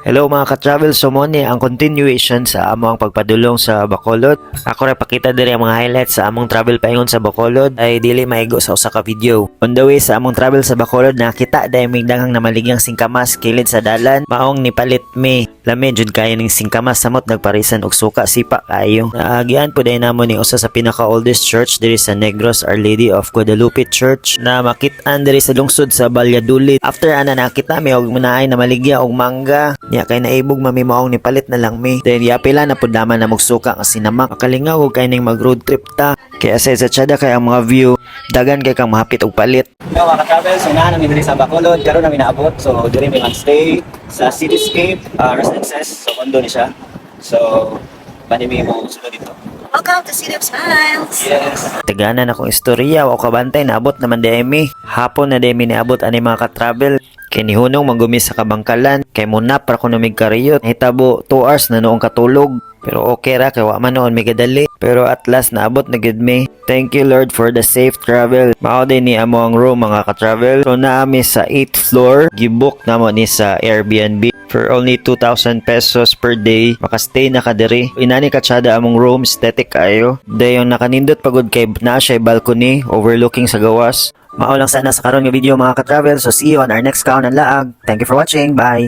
Hello mga ka-travel, so mo ni ang continuation sa among pagpadulong sa Bacolod. Ako ra pakita diri ang mga highlights sa among travel paingon sa Bacolod ay dili maigo sa usa ka video. On the way sa among travel sa Bacolod nakita dai may daghang namaligyang singkamas kilid sa dalan. Maong nipalit mi. Lami jud kaya ning singkamas samot nagparisan og suka sipa kayo. Naagian po dai namo ni usa sa pinaka-oldest church diri sa Negros Our Lady of Guadalupe Church na makit-an diri sa lungsod sa Valladolid. After ana nakita mi og munaay na maligya og mangga. Niya kay naibog mamimaong nipalit na lang mi. Then yapila na pud naman na magsuka nga sinamak. Makalingaw og kay ning mag road trip ta. Kaya sa tsada kay ang mga view dagan kay kang mahapit og palit. Yo mga ka-travel, so namin diri sa Bacolod, karon namin naabot. So diri may stay sa Cityscape Residences. So condo ni siya. So manimi mo sulod dito. Welcome to City of Smiles! Yes. Taganan akong istorya o kabantay naabot naman demi. Hapon na demi niabot ani mga ka-travel. Kay nihunong magumi sa kabangkalan. Kay muna para ko namig kariyot. Hitabo 2 hours na noong katulog. Pero okay ra kay wa man noon may gadali. Pero at last naabot na gid mi. Thank you Lord for the safe travel. Mao din ni amo ang room mga ka-travel. So naami sa 8th floor. Gibook namo ni sa Airbnb. For only 2,000 pesos per day, makastay na ka diri. Inani ka tsada among room, aesthetic kayo. Dayon nakanindot pagod kay na siya balcony overlooking sa gawas. Mao lang sana sa karon nga video mga ka-travel. So see you on our next count and laag. Thank you for watching. Bye.